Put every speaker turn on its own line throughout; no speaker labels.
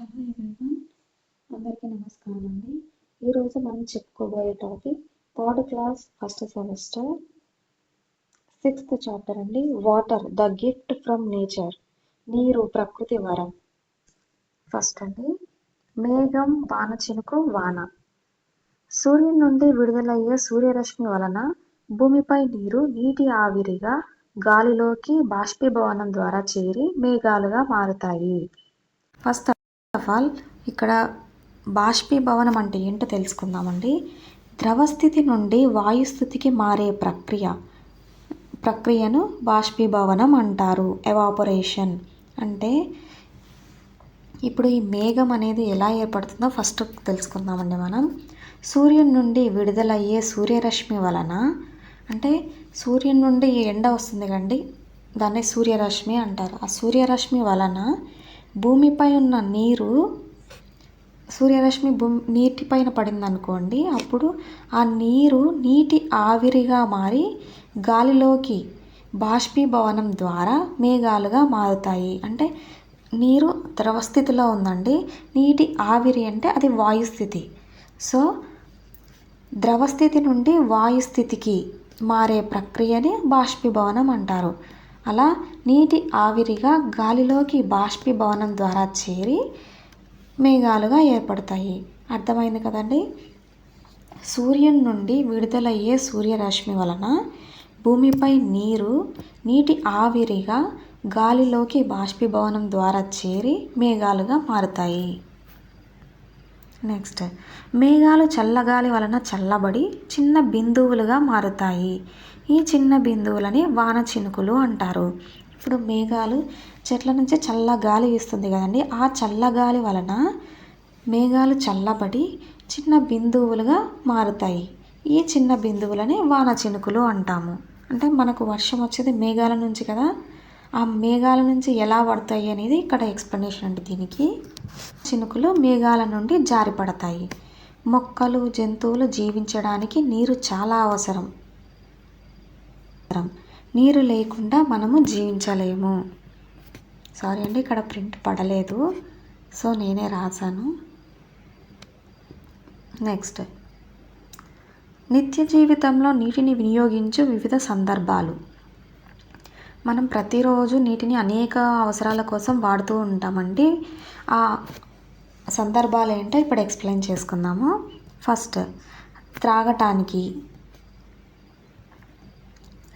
Hello everyone, అందరికీ నమస్కారం అండి. ఈరోజు మనం చెప్పుకోబోయే topic third class first semester 6th chapter అండి. Water the gift from nature. నీరు ప్రకృతి వరం. ఫస్ట్ అండి, మేఘం వాన చినుకు వాన. సూర్యుని నుండి విడుదలయ్యే సూర్యరశ్మి వలన భూమిపై నీరు నీటి ఆవిరిగా గాలిలోకి బాష్పీభవనం ద్వారా చేరి మేఘాలుగా మారుతాయి. ఫస్ట్ ఆఫ్ ఆల్ ఇక్కడ బాష్పీభవనం అంటే ఏంటో తెలుసుకుందామండి. ద్రవస్థితి నుండి వాయుస్థితికి మారే ప్రక్రియను బాష్పీభవనం అంటారు. ఎవాపరేషన్ అంటే ఇప్పుడు ఈ మేఘం అనేది ఎలా ఏర్పడుతుందో ఫస్ట్ తెలుసుకుందామండి. మనం సూర్యుని నుండి విడుదలయ్యే సూర్యరశ్మి వలన, అంటే సూర్యుని నుండి ఎండ వస్తుంది కండి, దాన్ని సూర్యరశ్మి అంటారు. ఆ సూర్యరశ్మి వలన భూమిపై ఉన్న నీరు, సూర్యరశ్మి నీటిపైన పడింది అనుకోండి, అప్పుడు ఆ నీరు నీటి ఆవిరిగా మారి గాలిలోకి బాష్పీభవనం ద్వారా మేఘాలుగా మారుతాయి. అంటే నీరు ద్రవస్థితిలో ఉందండి, నీటి ఆవిరి అంటే అది వాయుస్థితి. సో ద్రవస్థితి నుండి వాయుస్థితికి మారే ప్రక్రియని బాష్పీభవనం అంటారు. అలా నీటి ఆవిరిగా గాలిలోకి బాష్పీభవనం ద్వారా చేరి మేఘాలుగా ఏర్పడతాయి. అర్థమైంది కదండి. సూర్యుని నుండి విడుదలయ్యే సూర్యరశ్మి వలన భూమిపై నీరు నీటి ఆవిరిగా గాలిలోకి బాష్పీభవనం ద్వారా చేరి మేఘాలుగా మారుతాయి. నెక్స్ట్, మేఘాలు చల్లగాలి వలన చల్లబడి చిన్న బిందువులుగా మారుతాయి. ఈ చిన్న బిందువులని వాన చినుకులు అంటారు. ఇప్పుడు మేఘాలు, చెట్ల నుంచి చల్లగాలి వీస్తుంది కదండి, ఆ చల్లగాలి వలన మేఘాలు చల్లబడి చిన్న బిందువులుగా మారుతాయి. ఈ చిన్న బిందువులని వాన చినుకులు అంటాము. అంటే మనకు వర్షం వచ్చేది మేఘాల నుంచి కదా, ఆ మేఘాల నుంచి ఎలా పడతాయి అనేది ఇక్కడ ఎక్స్ప్లెనేషన్ అండి. దీనికి చినుకులు మేఘాల నుండి జారిపడతాయి. మొక్కలు, జంతువులు జీవించడానికి నీరు చాలా అవసరం. నీరు లేకుండా మనము జీవించలేము. సారీ అండి, ఇక్కడ ప్రింట్ పడలేదు, సో నేనే రాశాను. నెక్స్ట్, నిత్య జీవితంలో నీటిని వినియోగించు వివిధ సందర్భాలు. మనం ప్రతిరోజు నీటిని అనేక అవసరాల కోసం వాడుతూ ఉంటామండి. ఆ సందర్భాలు ఏంటో ఇప్పుడు ఎక్స్ప్లెయిన్ చేసుకుందాము. ఫస్ట్, త్రాగటానికి.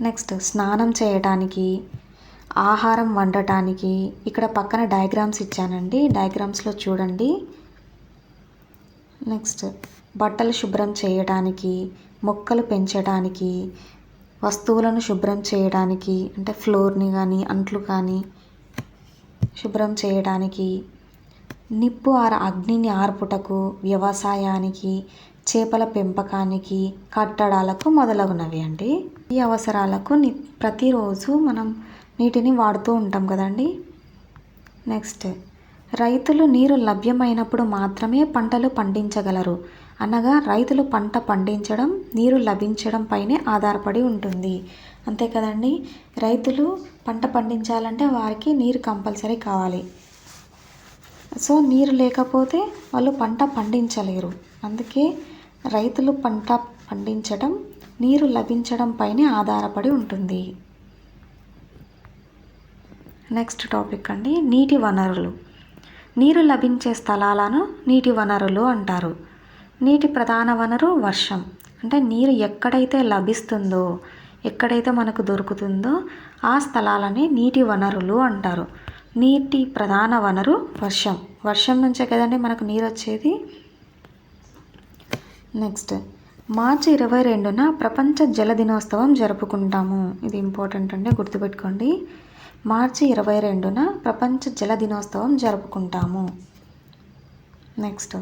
నెక్స్ట్, స్నానం చేయటానికి, ఆహారం వండటానికి. ఇక్కడ పక్కన డయాగ్రామ్స్ ఇచ్చానండి, డయాగ్రామ్స్లో చూడండి. నెక్స్ట్, బట్టలు శుభ్రం చేయడానికి, మొక్కలు పెంచడానికి, వస్తువులను శుభ్రం చేయడానికి, అంటే ఫ్లోర్ని కానీ అంట్లు కానీ శుభ్రం చేయడానికి, అగ్నిని ఆర్పుటకు, వ్యవసాయానికి, చేపల పెంపకానికి, కట్టడాలకు మొదలగునవి అండి. ఈ అవసరాలకు ప్రతిరోజు మనం నీటిని వాడుతూ ఉంటాం కదండి. నెక్స్ట్, రైతులు నీరు లభ్యమైనప్పుడు మాత్రమే పంటలు పండించగలరు. అనగా రైతులు పంట పండించడం నీరు లభించడం పైనే ఆధారపడి ఉంటుంది. అంతే కదండి. రైతులు పంట పండించాలంటే వారికి నీరు కంపల్సరీ కావాలి. సో నీరు లేకపోతే వాళ్ళు పంట పండించలేరు. అందుకే రైతులు పంట పండించడం నీరు లభించడం పైనే ఆధారపడి ఉంటుంది. నెక్స్ట్ టాపిక్ అండి, నీటి వనరులు. నీరు లభించే స్థలాలను నీటి వనరులు అంటారు. నీటి ప్రధాన వనరు వర్షం. అంటే నీరు ఎక్కడైతే లభిస్తుందో, ఎక్కడైతే మనకు దొరుకుతుందో ఆ స్థలాలని నీటి వనరులు అంటారు. నీటి ప్రధాన వనరు వర్షం. వర్షం నుంచే కదండి మనకు నీరు వచ్చేది. నెక్స్ట్, మార్చి 22న ప్రపంచ జల దినోత్సవం జరుపుకుంటాము. ఇది ఇంపార్టెంట్ అండి, గుర్తుపెట్టుకోండి. మార్చి 22న ప్రపంచ జల దినోత్సవం జరుపుకుంటాము. నెక్స్ట్,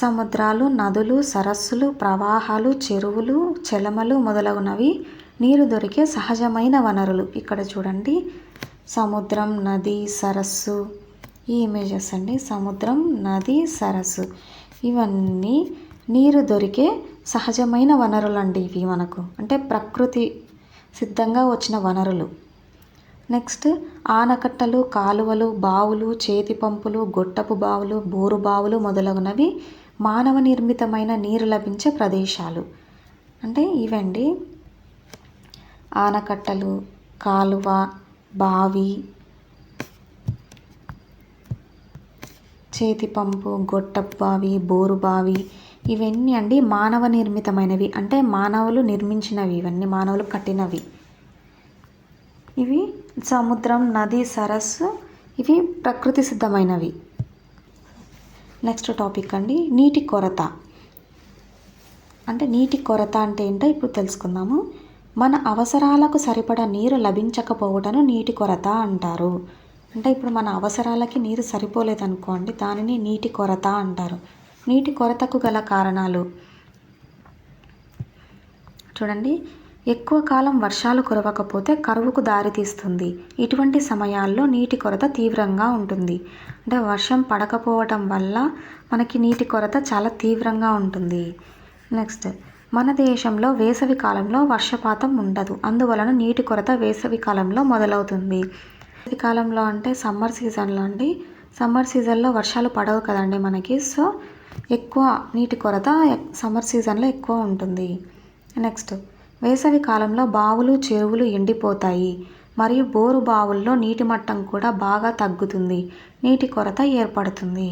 సముద్రాలు, నదులు, సరస్సులు, ప్రవాహాలు, చెరువులు, చెలమలు మొదలగునవి నీరు దొరికే సహజమైన వనరులు. ఇక్కడ చూడండి, సముద్రం, నది, సరస్సు, ఈ ఇమేజెస్ అండి. సముద్రం, నది, సరస్సు ఇవన్నీ నీరు దొరికే సహజమైన వనరులు అండి. ఇవి మనకు అంటే ప్రకృతి సిద్ధంగా వచ్చిన వనరులు. నెక్స్ట్ ఆనకట్టలు, కాలువలు, బావులు, చేతి పంపులు, గొట్టపు బావులు, బోరు బావులు మొదలగునవి మానవ నిర్మితమైన నీరు లభించే ప్రదేశాలు. అంటే ఇవండి ఆనకట్టలు, కాలువ, బావి, చేతి పంపు, గొట్టపు బావి, బోరు బావి ఇవన్నీ అండి మానవ నిర్మితమైనవి. అంటే మానవులు నిర్మించినవి, ఇవన్నీ మానవులు కట్టినవి. ఇవి సముద్రం, నది, సరస్సు ఇవి ప్రకృతి సిద్ధమైనవి. నెక్స్ట్ టాపిక్ అండి నీటి కొరత. అంటే నీటి కొరత అంటే ఏంటో ఇప్పుడు తెలుసుకుందాము. మన అవసరాలకు సరిపడా నీరు లభించకపోవటను నీటి కొరత అంటారు. అంటే ఇప్పుడు మన అవసరాలకి నీరు సరిపోలేదనుకోండి, దానిని నీటి కొరత అంటారు. నీటి కొరతకు గల కారణాలు చూడండి. ఎక్కువ కాలం వర్షాలు కురవకపోతే కరువుకు దారితీస్తుంది. ఇటువంటి సమయాల్లో నీటి కొరత తీవ్రంగా ఉంటుంది. అంటే వర్షం పడకపోవటం వల్ల మనకి నీటి కొరత చాలా తీవ్రంగా ఉంటుంది. నెక్స్ట్ మన దేశంలో వేసవి కాలంలో వర్షపాతం ఉండదు. అందువలన నీటి కొరత వేసవి కాలంలో మొదలవుతుంది. వేసవి కాలంలో అంటే సమ్మర్ సీజన్లో అండి. సమ్మర్ సీజన్లో వర్షాలు పడవు కదండి మనకి. సో ఎక్కువ నీటి కొరత సమ్మర్ సీజన్లో ఎక్కువ ఉంటుంది. నెక్స్ట్ వేసవి కాలంలో బావులు, చెరువులు ఎండిపోతాయి మరియు బోరు బావుల్లో నీటి మట్టం కూడా బాగా తగ్గుతుంది. నీటి కొరత ఏర్పడుతుంది.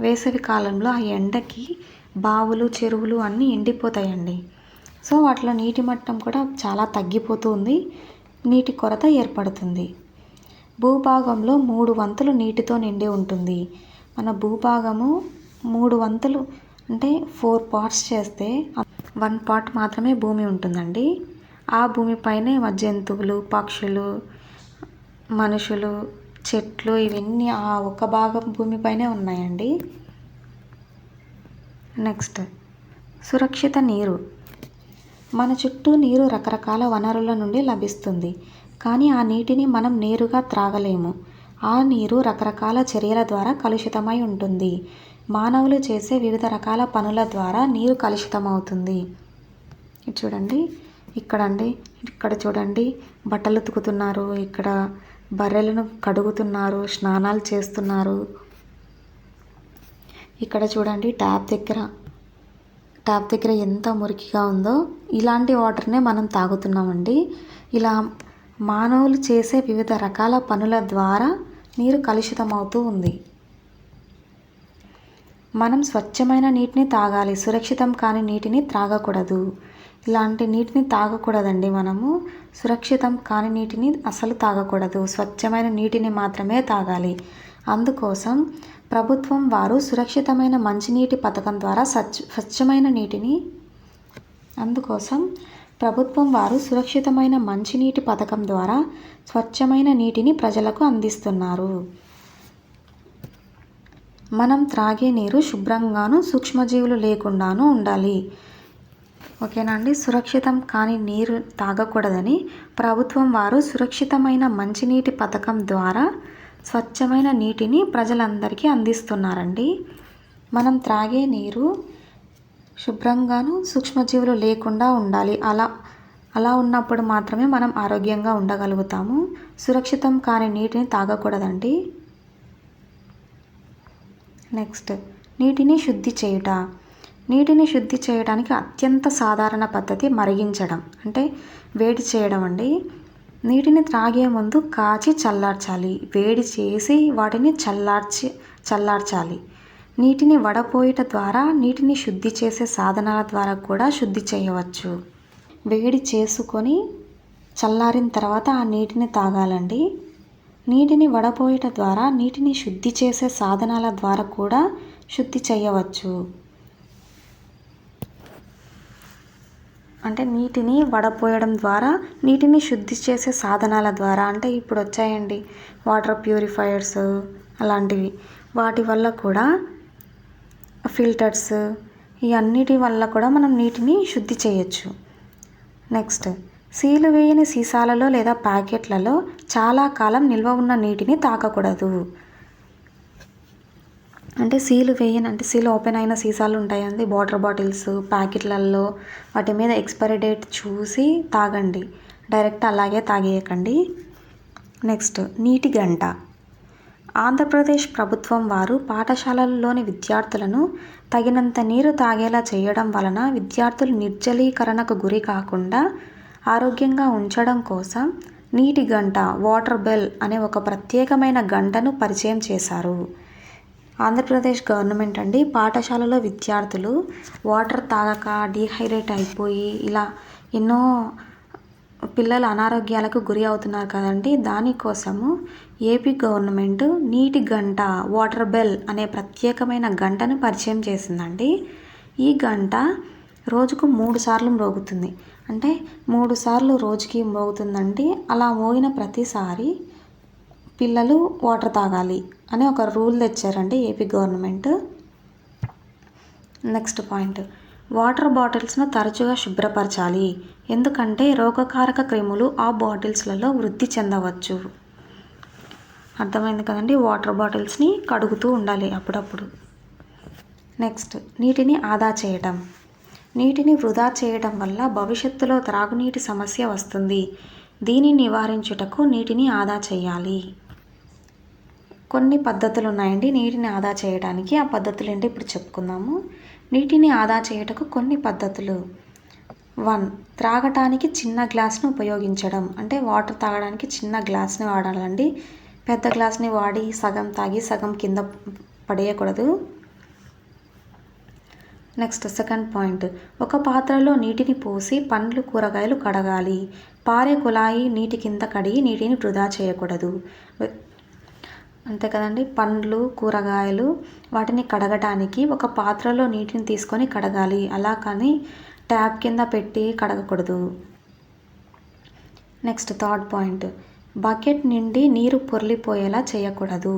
వేసవి కాలంలో ఆ ఎండకి బావులు, చెరువులు అన్నీ ఎండిపోతాయండి. సో వాటిలో నీటి మట్టం కూడా చాలా తగ్గిపోతుంది. నీటి కొరత ఏర్పడుతుంది. భూభాగంలో 3 వంతులు నీటితో నిండి ఉంటుంది. మన భూభాగము 3 వంతులు అంటే 4 పార్ట్స్ చేస్తే 1 పార్ట్ మాత్రమే భూమి ఉంటుందండి. ఆ భూమిపైనే జంతువులు, పక్షులు, మనుషులు, చెట్లు ఇవన్నీ ఆ ఒక భాగం భూమిపైనే ఉన్నాయండి. నెక్స్ట్ సురక్షిత నీరు. మన చుట్టూ నీరు రకరకాల వనరుల నుండి లభిస్తుంది. కానీ ఆ నీటిని మనం నేరుగా త్రాగలేము. ఆ నీరు రకరకాల చర్యల ద్వారా కలుషితమై ఉంటుంది. మానవులు చేసే వివిధ రకాల పనుల ద్వారా నీరు కలుషితమవుతుంది. చూడండి ఇక్కడ చూడండి బట్టలు ఉతుకుతున్నారు, ఇక్కడ బర్రెలను కడుగుతున్నారు, స్నానాలు చేస్తున్నారు. ఇక్కడ చూడండి ట్యాప్ దగ్గర ఎంత మురికిగా ఉందో. ఇలాంటి వాటర్నే మనం తాగుతున్నామండి. ఇలా మానవులు చేసే వివిధ రకాల పనుల ద్వారా నీరు కలుషితమవుతూ ఉంది. మనం స్వచ్ఛమైన నీటిని తాగాలి. సురక్షితం కాని నీటిని త్రాగకూడదు. ఇలాంటి నీటిని తాగకూడదండి. మనము సురక్షితం కాని నీటిని అసలు తాగకూడదు. స్వచ్ఛమైన నీటిని మాత్రమే తాగాలి. అందుకోసం ప్రభుత్వం వారు సురక్షితమైన మంచినీటి పథకం ద్వారా స్వచ్ఛమైన నీటిని ప్రజలకు అందిస్తున్నారు. మనం త్రాగే నీరు శుభ్రంగాను సూక్ష్మజీవులు లేకుండాను ఉండాలి. ఓకేనా అండి. సురక్షితం కాని నీరు తాగకూడదని ప్రభుత్వం వారు సురక్షితమైన మంచినీటి పథకం ద్వారా స్వచ్ఛమైన నీటిని ప్రజలందరికీ అందిస్తున్నారండి. మనం త్రాగే నీరు శుభ్రంగాను సూక్ష్మజీవులు లేకుండా ఉండాలి. అలా ఉన్నప్పుడు మాత్రమే మనం ఆరోగ్యంగా ఉండగలుగుతాము. సురక్షితం కాని నీటిని తాగకూడదండి. నెక్స్ట్ నీటిని శుద్ధి చేయుట. నీటిని శుద్ధి చేయడానికి అత్యంత సాధారణ పద్ధతి మరిగించడం, అంటే వేడి చేయడం అండి. నీటిని త్రాగే ముందు కాచి చల్లార్చాలి. వేడి చేసి వాటిని చల్లార్చాలి. నీటిని వడపోయుట ద్వారా నీటిని శుద్ధి చేసే సాధనాల ద్వారా కూడా శుద్ధి చేయవచ్చు. వేడి చేసుకొని చల్లారిన తర్వాత ఆ నీటిని తాగాలండి. నీటిని వడపోయుట ద్వారా నీటిని శుద్ధి చేసే సాధనాల ద్వారా కూడా శుద్ధి చేయవచ్చు. అంటే నీటిని వడపోయడం ద్వారా నీటిని శుద్ధి చేసే సాధనాల ద్వారా అంటే ఇప్పుడు వచ్చాయండి వాటర్ ప్యూరిఫైయర్స్ అలాంటివి. వాటి వల్ల కూడా ఫిల్టర్స్ ఈ అన్నిటి వల్ల కూడా మనం నీటిని శుద్ధి చేయొచ్చు. నెక్స్ట్ సీలు వేయని సీసాలలో లేదా ప్యాకెట్లలో చాలా కాలం నిల్వ ఉన్న నీటిని తాగకూడదు. అంటే సీల్ ఓపెన్ అయిన సీసాలు ఉంటాయండి, వాటర్ బాటిల్స్ ప్యాకెట్లలో. వాటి మీద ఎక్స్పైరీ డేట్ చూసి తాగండి. డైరెక్ట్ అలాగే తాగేయకండి. నెక్స్ట్ నీటి గంట. ఆంధ్రప్రదేశ్ ప్రభుత్వం వారు పాఠశాలల్లోని విద్యార్థులను తగినంత నీరు తాగేలా చేయడం వలన విద్యార్థులు నిర్జలీకరణకు గురి కాకుండా ఆరోగ్యంగా ఉంచడం కోసం నీటి గంట వాటర్ బెల్ అనే ఒక ప్రత్యేకమైన గంటను పరిచయం చేశారు. ఆంధ్రప్రదేశ్ గవర్నమెంట్ అండి పాఠశాలలో విద్యార్థులు వాటర్ తాగక డీహైడ్రేట్ అయిపోయి ఇలా ఎన్నో పిల్లలు అనారోగ్యాలకు గురి అవుతున్నారు కదండి. దానికోసము ఏపీ గవర్నమెంట్ నీటి గంట వాటర్ బెల్ అనే ప్రత్యేకమైన గంటను పరిచయం చేసిందండి. ఈ గంట రోజుకు 3 సార్లు మ్రోగుతుంది. అంటే 3 సార్లు రోజుకి మోగుతుందండి. అలా మోగిన ప్రతిసారి పిల్లలు వాటర్ తాగాలి అనే ఒక రూల్ తెచ్చారండి AP government. Next point, water బాటిల్స్ను తరచుగా శుభ్రపరచాలి. ఎందుకంటే రోగకారక క్రిములు ఆ బాటిల్స్లలో వృద్ధి చెందవచ్చు. అర్థమైంది కదండి. వాటర్ బాటిల్స్ని కడుగుతూ ఉండాలి అప్పుడప్పుడు. నెక్స్ట్ నీటిని ఆదా చేయటం. నీటిని వృధా చేయడం వల్ల భవిష్యత్తులో త్రాగునీటి సమస్య వస్తుంది. దీనిని నివారించుటకు నీటిని ఆదా చేయాలి. కొన్ని పద్ధతులు ఉన్నాయండి నీటిని ఆదా చేయడానికి. ఆ పద్ధతులు ఏంటి ఇప్పుడు చెప్పుకుందాము. నీటిని ఆదా చేయుటకు కొన్ని పద్ధతులు. 1. త్రాగటానికి చిన్న గ్లాస్ను ఉపయోగించడం. అంటే వాటర్ తాగడానికి చిన్న గ్లాస్ని వాడాలండి. పెద్ద గ్లాస్ని వాడి సగం తాగి సగం కింద పడేయకూడదు. నెక్స్ట్ సెకండ్ పాయింట్, ఒక పాత్రలో నీటిని పోసి పండ్లు కూరగాయలు కడగాలి. పారే కుళాయి నీటి కింద కడిగి నీటిని వృధా చేయకూడదు. అంతే కదండి. పండ్లు కూరగాయలు వాటిని కడగటానికి ఒక పాత్రలో నీటిని తీసుకొని కడగాలి. అలా కానీ ట్యాప్ కింద పెట్టి కడగకూడదు. నెక్స్ట్ థర్డ్ పాయింట్, బకెట్ నిండి నీరు పొర్లిపోయేలా చేయకూడదు.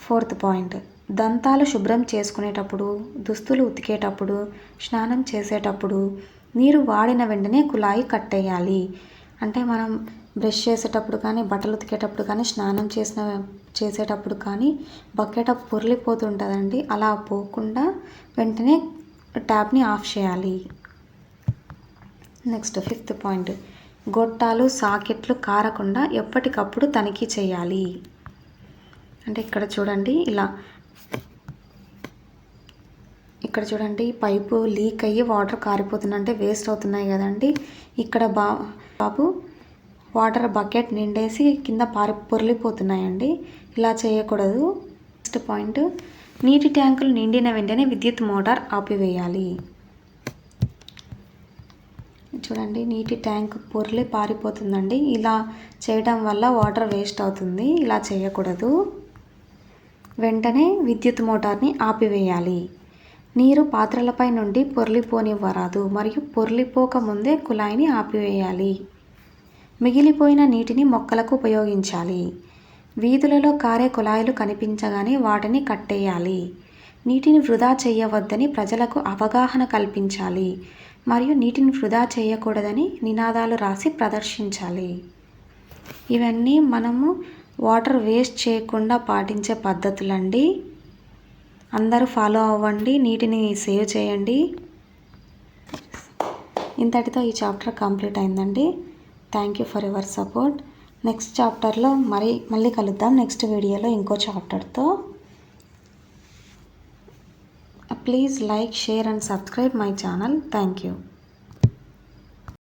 ఫోర్త్ పాయింట్, దంతాలు శుభ్రం చేసుకునేటప్పుడు, దుస్తులు ఉతికేటప్పుడు, స్నానం చేసేటప్పుడు నీరు వాడిన వెంటనే కుళాయి కట్టేయాలి. అంటే మనం బ్రష్ చేసేటప్పుడు కానీ, బట్టలు ఉతికేటప్పుడు కానీ, స్నానం చేసేటప్పుడు కానీ బకెట్ పొర్లిపోతుంటుందండి. అలా పోకుండా వెంటనే ట్యాప్ని ఆఫ్ చేయాలి. నెక్స్ట్ ఫిఫ్త్ పాయింట్, గొట్టాలు సాకెట్లు కారకుండా ఎప్పటికప్పుడు తనిఖీ చేయాలి. అంటే ఇక్కడ చూడండి పైపు లీక్ అయ్యి వాటర్ కారిపోతుందంటే వేస్ట్ అవుతున్నాయి కదండి. ఇక్కడ బాబు వాటర్ బకెట్ నిండేసి కింద పొర్లిపోతున్నాయండి. ఇలా చేయకూడదు. నెక్స్ట్ పాయింట్, నీటి ట్యాంకులు నిండిన వెంటనే విద్యుత్ మోటార్ ఆపివేయాలి. చూడండి నీటి ట్యాంక్ పారిపోతుందండి. ఇలా చేయడం వల్ల వాటర్ వేస్ట్ అవుతుంది. ఇలా చేయకూడదు. వెంటనే విద్యుత్ మోటార్ని ఆపివేయాలి. నీరు పాత్రలపై నుండి పొర్లిపోనివ్వరాదు మరియు పొర్లిపోక ముందే కుళాయిని ఆపివేయాలి. మిగిలిపోయిన నీటిని మొక్కలకు ఉపయోగించాలి. వీధులలో కారే కుళాయిలు కనిపించగానే వాటిని కట్టేయాలి. నీటిని వృధా చేయవద్దని ప్రజలకు అవగాహన కల్పించాలి మరియు నీటిని వృధా చేయకూడదని నినాదాలు రాసి ప్రదర్శించాలి. ఇవన్నీ మనము వాటర్ వేస్ట్ చేయకుండా పాటించే పద్ధతులండి. అందరూ ఫాలో అవ్వండి. నీటిని సేవ్ చేయండి. ఇంతటితో ఈ చాప్టర్ కంప్లీట్ అయిందండి. Thank you for your support. Next చాప్టర్లో మళ్ళీ కలుద్దాం. నెక్స్ట్ వీడియోలో ఇంకో చాప్టర్తో. Please like, share and subscribe my channel. Thank you.